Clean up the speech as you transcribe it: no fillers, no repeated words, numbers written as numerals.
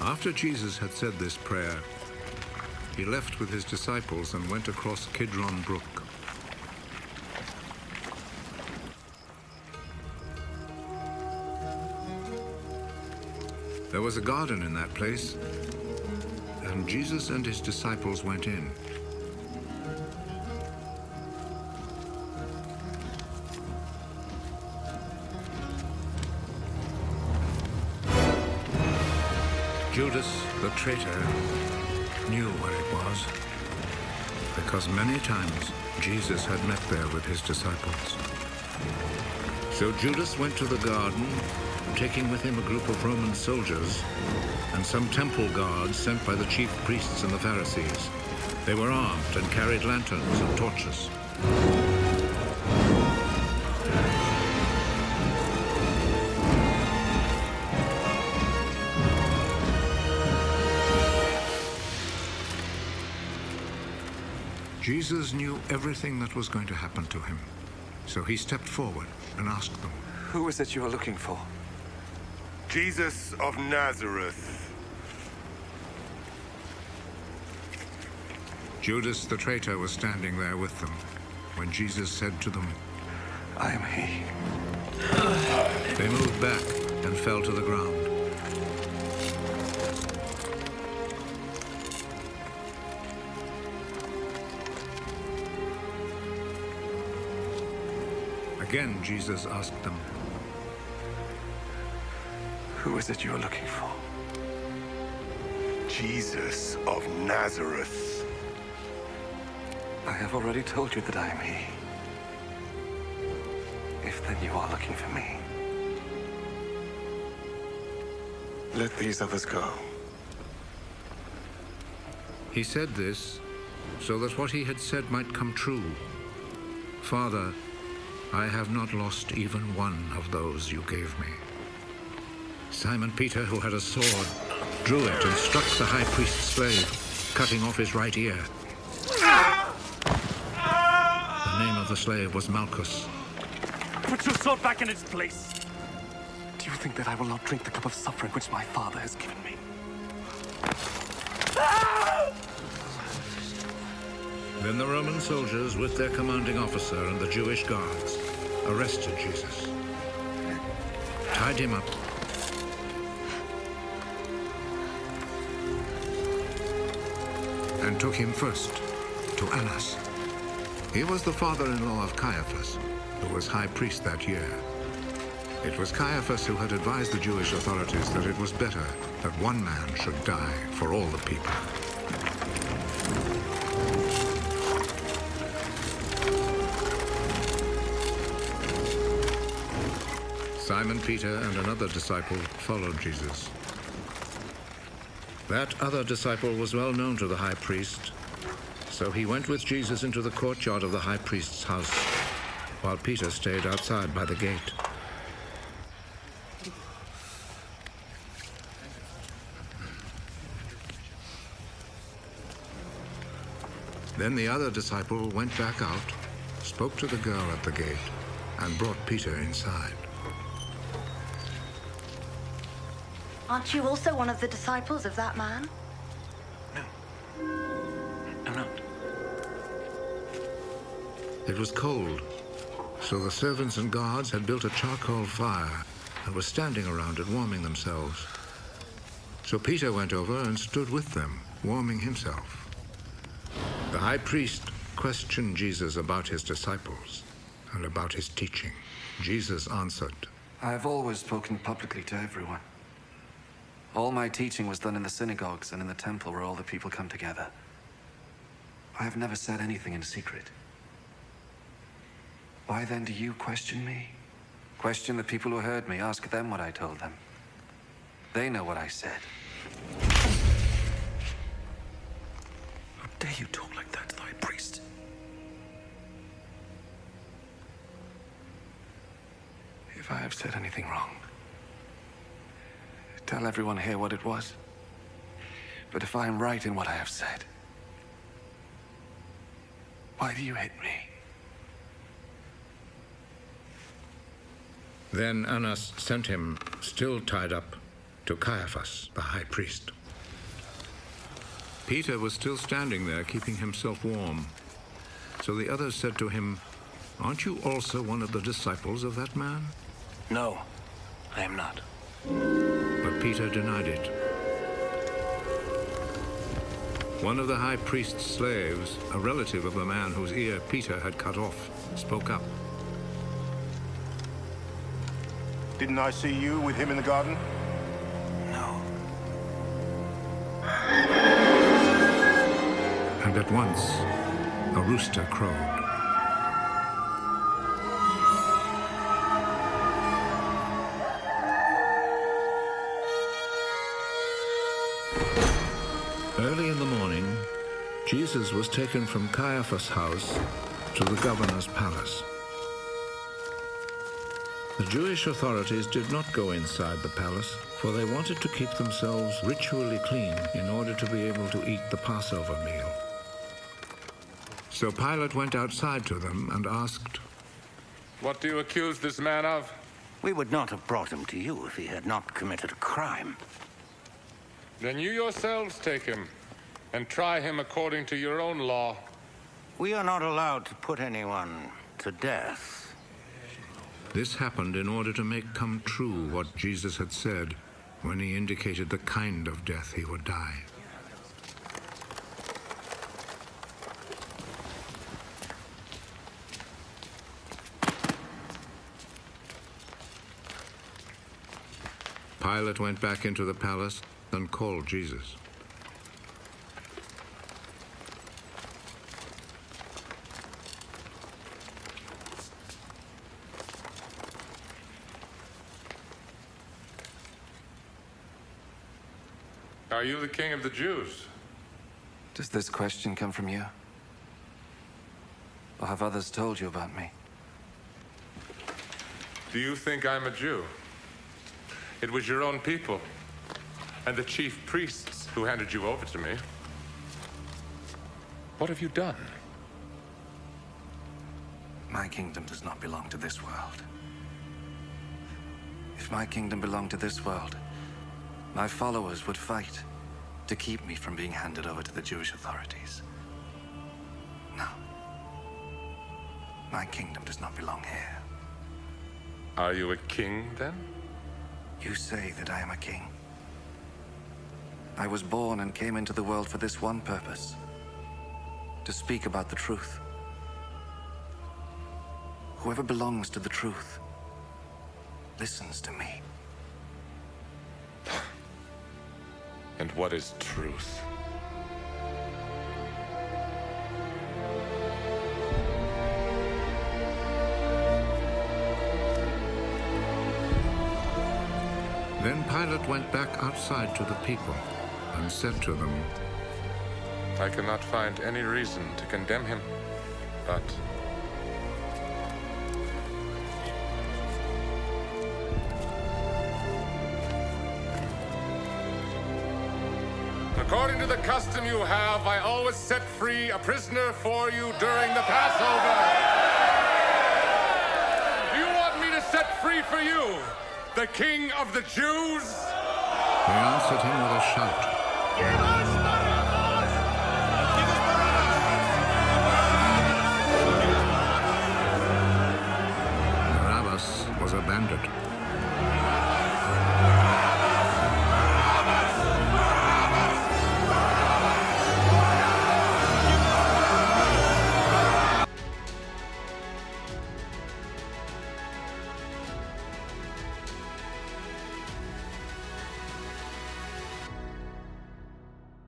After Jesus had said this prayer, he left with his disciples and went across Kidron Brook. There was a garden in that place, and Jesus and his disciples went in. Judas, the traitor, knew where it was, because many times Jesus had met there with his disciples. So Judas went to the garden, taking with him a group of Roman soldiers and some temple guards sent by the chief priests and the Pharisees. They were armed and carried lanterns and torches. Jesus knew everything that was going to happen to him, so he stepped forward and asked them, "Who is it you are looking for?" Jesus of Nazareth. Judas the traitor was standing there with them when Jesus said to them, "I am he." They moved back and fell to the ground. Again, Jesus asked them, "Who is it you are looking for?" Jesus of Nazareth. I have already told you that I am he. If then you are looking for me, let these others go. He said this so that what he had said might come true. Father, I have not lost even one of those you gave me. Simon Peter, who had a sword, drew it and struck the high priest's slave, cutting off his right ear. The name of the slave was Malchus. Put your sword back in its place. Do you think that I will not drink the cup of suffering which my father has given me? Then the Roman soldiers, with their commanding officer and the Jewish guards, arrested Jesus, tied him up, and took him first to Annas. He was the father-in-law of Caiaphas, who was high priest that year. It was Caiaphas who had advised the Jewish authorities that it was better that one man should die for all the people. Simon Peter and another disciple followed Jesus. That other disciple was well known to the high priest, so he went with Jesus into the courtyard of the high priest's house, while Peter stayed outside by the gate. Then the other disciple went back out, spoke to the girl at the gate, and brought Peter inside. Aren't you also one of the disciples of that man? No. I'm not. It was cold, so the servants and guards had built a charcoal fire and were standing around it warming themselves. So Peter went over and stood with them, warming himself. The high priest questioned Jesus about his disciples and about his teaching. Jesus answered, I have always spoken publicly to everyone. All my teaching was done in the synagogues and in the temple where all the people come together. I have never said anything in secret. Why then do you question me? Question the people who heard me. Ask them what I told them. They know what I said. How dare you talk like that to the high priest? If I have said anything wrong, tell everyone here what it was. But if I am right in what I have said, why do you hate me? Then Annas sent him, still tied up, to Caiaphas, the high priest. Peter was still standing there, keeping himself warm. So the others said to him, "Aren't you also one of the disciples of that man?" No, I am not. But Peter denied it. One of the high priest's slaves, a relative of the man whose ear Peter had cut off, spoke up. Didn't I see you with him in the garden? No. And at once, a rooster crowed. Early in the morning, Jesus was taken from Caiaphas' house to the governor's palace. The Jewish authorities did not go inside the palace, for they wanted to keep themselves ritually clean in order to be able to eat the Passover meal. So Pilate went outside to them and asked, "What do you accuse this man of?" We would not have brought him to you if he had not committed a crime. Then you yourselves take him and try him according to your own law. We are not allowed to put anyone to death. This happened in order to make come true what Jesus had said when he indicated the kind of death he would die. Pilate went back into the palace and called Jesus. Are you the king of the Jews? Does this question come from you? Or have others told you about me? Do you think I'm a Jew? It was your own people and the chief priests who handed you over to me. What have you done? My kingdom does not belong to this world. If my kingdom belonged to this world, my followers would fight to keep me from being handed over to the Jewish authorities. No. My kingdom does not belong here. Are you a king, then? You say that I am a king. I was born and came into the world for this one purpose: to speak about the truth. Whoever belongs to the truth listens to me. And what is truth? Then Pilate went back outside to the people and said to them, I cannot find any reason to condemn him, but according to the custom you have, I always set free a prisoner for you during the Passover. Do you want me to set free for you the King of the Jews? They answered him with a shout. Barabbas was a bandit.